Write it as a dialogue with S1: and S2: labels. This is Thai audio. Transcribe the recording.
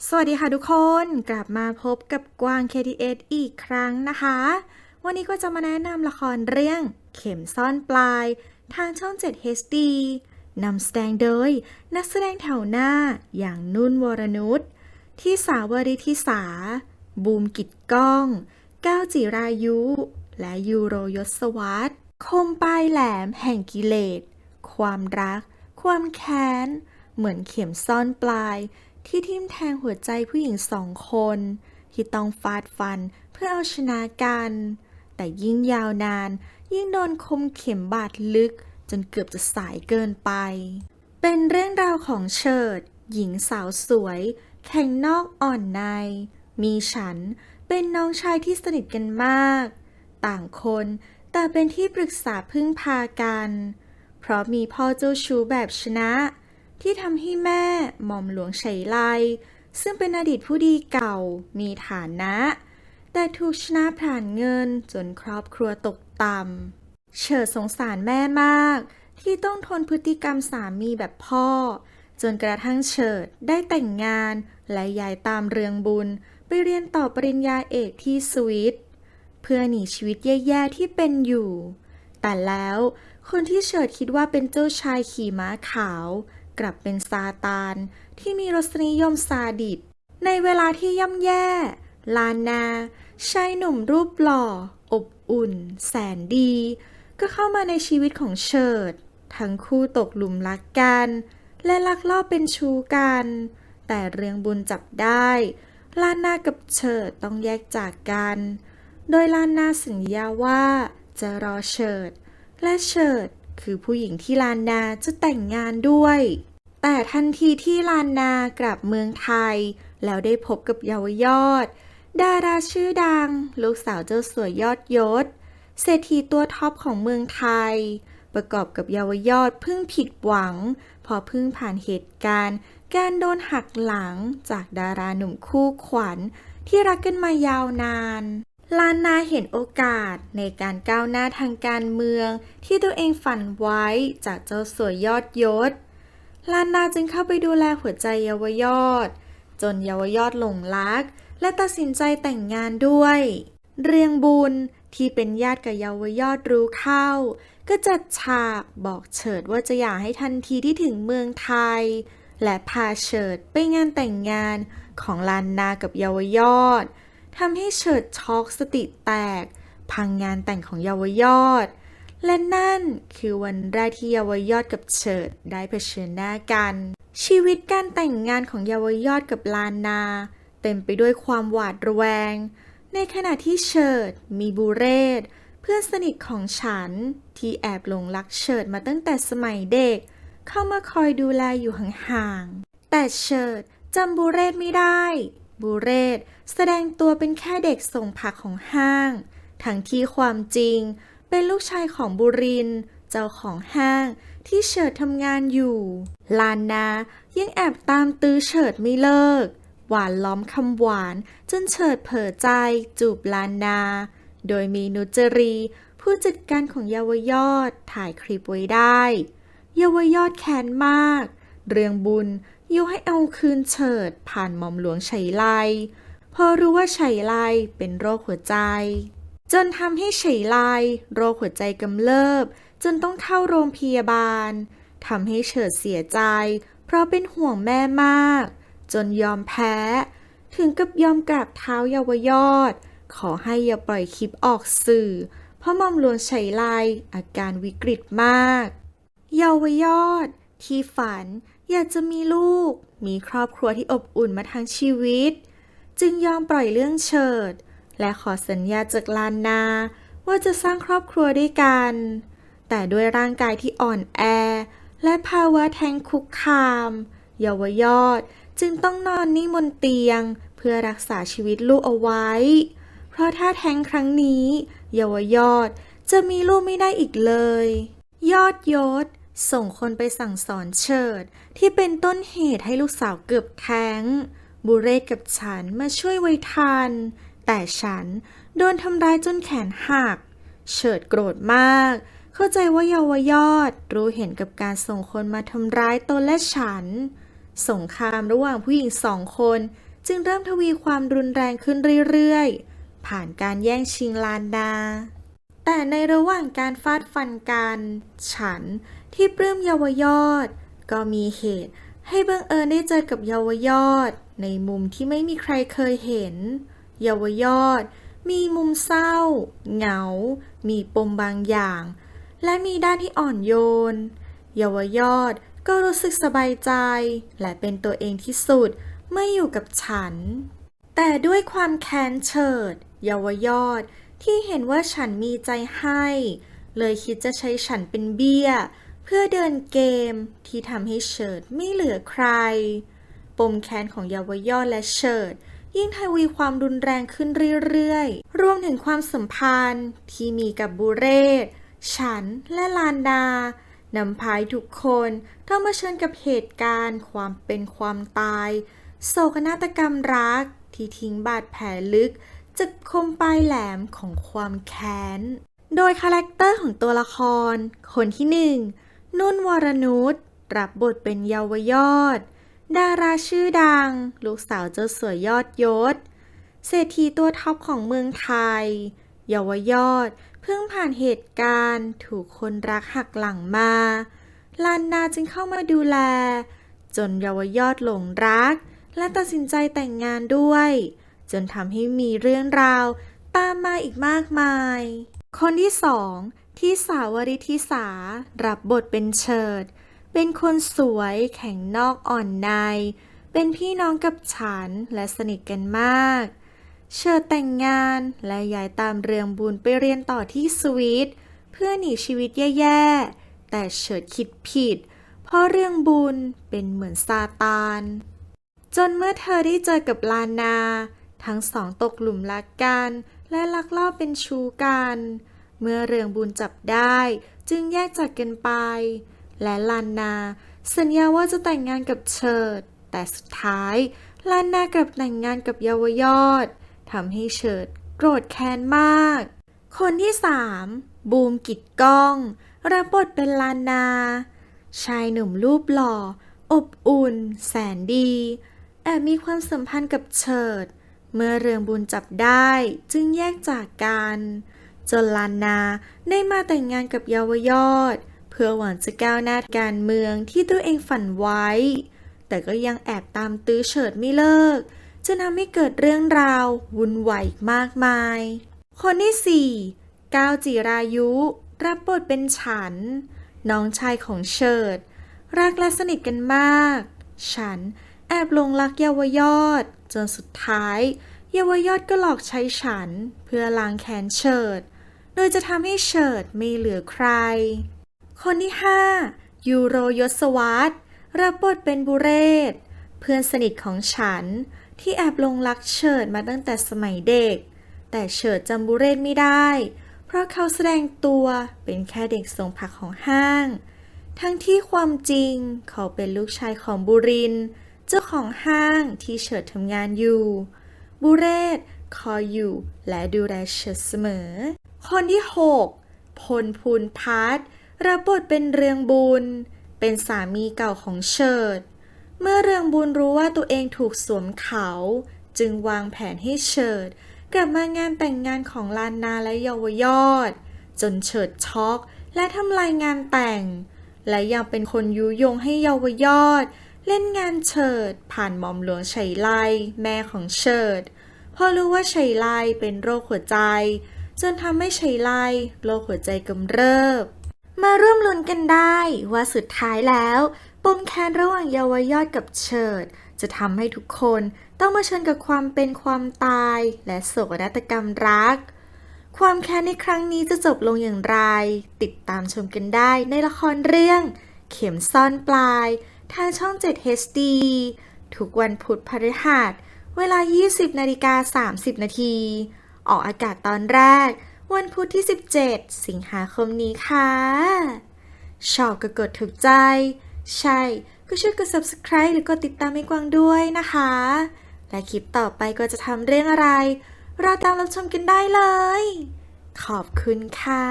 S1: สวัสดีค่ะทุกคนกลับมาพบกับกวาง KTS อีกครั้งนะคะวันนี้ก็จะมาแนะนำละครเรื่องเข็มซ่อนปลายทางช่อง 7 HD นำแสดงโดยนักแสดงแถวหน้าอย่างนุ่นวรนุชที่สาวริธิสาบูมกิจก้องก้าวจิรายุและยูโรยศวรรษคมปลายแหลมแห่งกิเลสความรักความแค้นเหมือนเข็มซ่อนปลายที่ทิ่มแทงหัวใจผู้หญิงสองคนที่ต้องฟาดฟันเพื่อเอาชนะกันแต่ยิ่งยาวนานยิ่งโดนคมเข็มบาดลึกจนเกือบจะสายเกินไปเป็นเรื่องราวของเฉิดหญิงสาวสวยแข็งนอกอ่อนในมีฉันเป็นน้องชายที่สนิทกันมากต่างคนแต่เป็นที่ปรึกษาพึ่งพากันเพราะมีพ่อเจ้าชู้แบบชนะที่ทำให้แม่หม่อมหลวงไฉไลซึ่งเป็นอดีตผู้ดีเก่ามีฐานะแต่ถูกชนะผ่านเงินจนครอบครัวตกต่ำเฉิดสงสารแม่มากที่ต้องทนพฤติกรรมสามีแบบพ่อจนกระทั่งเฉิดได้แต่งงานและย้ายตามเรืองบุญไปเรียนต่อปริญญาเอกที่สวิตเพื่อหนีชีวิตแย่ๆที่เป็นอยู่แต่แล้วคนที่เฉิดคิดว่าเป็นเจ้าชายขี่ม้าขาวกลับเป็นซาตานที่มีรสนิยมซาดิสในเวลาที่ย่ำแย่ลานาชายหนุ่มรูปหล่ออบอุ่นแสนดีก็เข้ามาในชีวิตของเฉิดทั้งคู่ตกหลุมรักกันและลักลอบเป็นชู้กันแต่เรื่องบุญจับได้ลานากับเฉิดต้องแยกจากกันโดยลานาสัญญาว่าจะรอเฉิดและเฉิดคือผู้หญิงที่ลานาจะแต่งงานด้วยแต่ทันทีที่ลานากลับเมืองไทยแล้วได้พบกับเยาวยอดดาราชื่อดังลูกสาวเจ้าสัวยอดยศเศรษฐีตัวท็อปของเมืองไทยประกอบกับเยาวยอดเพิ่งผิดหวังพอเพิ่งผ่านเหตุการณ์การโดนหักหลังจากดาราหนุ่มคู่ขวัญที่รักกันมายาวนานลานนาเห็นโอกาสในการก้าวหน้าทางการเมืองที่ตัวเองฝันไว้จากเจ้าสัวยอดยศลานนาจึงเข้าไปดูแลหัวใจเยาวยอดจนเยาวยอดหลงรักและตัดสินใจแต่งงานด้วยเรียงบุญที่เป็นญาติกับเยาวยอดรู้เข้าก็จัดฉากบอกเฉิดว่าจะหย่าให้ทันทีที่ถึงเมืองไทยและพาเฉิดไปงานแต่งงานของลานนากับเยาวยอดทำให้เฉิดช็อกสติแตกพังงานแต่งของเยาวยอดและนั่นคือวันแรกที่เยาวยอดกับเฉิดได้เผชิญหน้ากันชีวิตการแต่งงานของเยาวยอดกับลานนาเต็มไปด้วยความหวาดระแวงในขณะที่เฉิดมีบูเรศเพื่อนสนิทของฉันที่แอบหลงรักเฉิดมาตั้งแต่สมัยเด็กเข้ามาคอยดูแลอยู่ห่างๆแต่เฉิดจำบูเรศไม่ได้บูเรศแสดงตัวเป็นแค่เด็กส่งผักของห้างทั้งที่ความจริงเป็นลูกชายของบุรินทร์เจ้าของห้างที่เฉิดทำงานอยู่ลานนายังแอบตามตื้อเฉิดไม่เลิกหวานล้อมคำหวานจนเฉิดเผลอใจจูบลานนาโดยมีนุจรีผู้จัดการของเยาวยอดถ่ายคลิปไว้ได้เยาวยอดแค้นมากเรื่องบุญยุให้เอาคืนเฉิดผ่านหม่อมหลวงไฉไลพอรู้ว่าไฉไลเป็นโรคหัวใจจนทำให้ไฉไลโรคหัวใจกำเริบจนต้องเข้าโรงพยาบาลทำให้เฉิดเสียใจเพราะเป็นห่วงแม่มากจนยอมแพ้ถึงกับยอมกราบเท้าเยาวยอดขอให้อย่าปล่อยคลิปออกสื่อเพราะหม่อมหลวงไฉไลอาการวิกฤตมากเยาวยอดที่ฝันอยากจะมีลูกมีครอบครัวที่อบอุ่นมาทั้งชีวิตจึงยอมปล่อยเรื่องเฉิดและขอสัญญาจากลานนาว่าจะสร้างครอบครัวด้วยกันแต่ด้วยร่างกายที่อ่อนแอและภาวะแท้งคุกคามเยาวยอดจึงต้องนอนนิ่งบนเตียงเพื่อรักษาชีวิตลูกเอาไว้เพราะถ้าแท้งครั้งนี้เยาวยอดจะมีลูกไม่ได้อีกเลยยอดยศส่งคนไปสั่งสอนเฉิดที่เป็นต้นเหตุให้ลูกสาวเกือบแท้งบุเรศกับฉันมาช่วยไว้ทันแต่ฉันโดนทำร้ายจนแขนหักเฉิดโกรธมากเข้าใจว่าเยาวยอดรู้เห็นกับการส่งคนมาทำร้ายตนและฉันสงครามระหว่างผู้หญิงสองคน จึงเริ่มทวีความรุนแรงขึ้นเรื่อยๆผ่านการแย่งชิงลานนาแต่ในระหว่างการฟาดฟันกันฉันที่ปลื้มเยาวยอดก็มีเหตุให้บังเอิญได้เจอกับเยาวยอดในมุมที่ไม่มีใครเคยเห็นเยาวยอดมีมุมเศร้าเหงามีปมบางอย่างและมีด้านที่อ่อนโยนเยาวยอดก็รู้สึกสบายใจและเป็นตัวเองที่สุดเมื่ออยู่กับฉันแต่ด้วยความแค้นเฉิดเยาวยอดที่เห็นว่าฉันมีใจให้เลยคิดจะใช้ฉันเป็นเบี้ยเพื่อเดินเกมที่ทำให้เฉิดไม่เหลือใครปมแค้นของเยาวยอดและเฉิดยิ่งทวีความรุนแรงขึ้นเรื่อยๆรวมถึงความสัมพันธ์ที่มีกับบุเรศฉันและลานดานำพายทุกคนต้องเผชิญกับเหตุการณ์ความเป็นความตายโศกนาฏกรรมรักที่ทิ้งบาดแผลลึกจากคมปลายแหลมของความแค้นโดยคาแรคเตอร์ของตัวละครคนที่หนึ่งนุ่นวรนุชรับบทเป็นเยาวยอดดาราชื่อดังลูกสาวเจ้าสัวยอดยศเศรษฐีตัวท็อปของเมืองไทยเยาวยอดเพิ่งผ่านเหตุการณ์ถูกคนรักหักหลังมาลานนาจึงเข้ามาดูแลจนเยาวยอดหลงรักและตัดสินใจแต่งงานด้วยจนทำให้มีเรื่องราวตามมาอีกมากมายคนที่สองที่สาวริธิสารับบทเป็นเฉิดเป็นคนสวยแข็งนอกอ่อนในเป็นพี่น้องกับฉันและสนิทกันมากเฉิดแต่งงานและย้ายตามเรืองบุญไปเรียนต่อที่สวีเดนเพื่อหนีชีวิตแย่ๆแต่เฉิดคิดผิดเพราะเรื่องบุญเป็นเหมือนซาตานจนเมื่อเธอได้เจอกับลานาทั้งสองตกหลุมรักกันและลักลอบเป็นชู้กันเมื่อเรืองบุญจับได้จึงแยกจากกันไปและลานาสัญญาว่าจะแต่งงานกับเฉิดแต่สุดท้ายลานากลับแต่งงานกับเยาวยอดทำให้เฉิดโกรธแค้นมากคนที่สามบูมกิจก้องรับบทเป็นลานาชายหนุ่มรูปหล่ออบอุ่นแสนดีแอบมีความสัมพันธ์กับเฉิดเมื่อเรืองบุญจับได้จึงแยกจากกันจนลานาได้มาแต่งงานกับเยาวยอดเพื่อหวังจะก้าวหน้าการเมืองที่ตัวเองฝันไว้แต่ก็ยังแอบตามตื้อเฉิดไม่เลิกจนทำให้เกิดเรื่องราววุ่นวายมากมายคนที่สี่ก้าวจิรายุรับบทเป็นฉันน้องชายของเฉิดรักและสนิทกันมากฉันแอบหลงรักเยาวยอดจนสุดท้ายเยาวยอดก็หลอกใช้ฉันเพื่อล้างแค้นเฉิดโดยจะทำให้เฉิดไม่เหลือใครคนที่ห้ายูโรยศวรรษรับบทเป็นบุเรศเพื่อนสนิทของฉันที่แอบหลงรักเฉิดมาตั้งแต่สมัยเด็กแต่เฉิดจำบุเรศไม่ได้เพราะเขาแสดงตัวเป็นแค่เด็กส่งผักของห้างทั้งที่ความจริงเขาเป็นลูกชายของบุรินทร์เจ้าของห้างที่เฉิดทำงานอยู่บุเรศคอยอยู่และดูแลเฉิดเสมอคนที่หกพลพูนพัฒน์รับบทเป็นเรืองบุญเป็นสามีเก่าของเฉิดเมื่อเรืองบุญรู้ว่าตัวเองถูกสวมเขาจึงวางแผนให้เฉิดกลับมางานแต่งงานของลานาและเยาวยอดจนเฉิดช็อกและทำลายงานแต่งและยังเป็นคนยุยงให้เยาวยอดเล่นงานเฉิดผ่านหม่อมหลวงไฉไลแม่ของเฉิดพอรู้ว่าไฉไลเป็นโรคหัวใจจนทำให้ไฉไลโรคหัวใจกำเริบมาร่วมลุ้นกันได้ว่าสุดท้ายแล้วปมแค้นระหว่างเยาวยอดกับเฉิดจะทำให้ทุกคนต้องเผชิญกับความเป็นความตายและโศกนาฏกรรมรักความแค้นในครั้งนี้จะจบลงอย่างไรติดตามชมกันได้ในละครเรื่องเข็มซ่อนปลายทางช่อง 7 HD ทุกวันพุธพฤหัสเวลา 20:30 นาทีออกอากาศตอนแรกวันพุธที่ 17 สิงหาคมนี้ค่ะชอบก็กดถูกใจใช่ก็ช่วยกด Subscribe หรือกดติดตามให้กวางด้วยนะคะและคลิปต่อไปก็จะทำเรื่องอะไรรอตามรับชมกันได้เลยขอบคุณค่ะ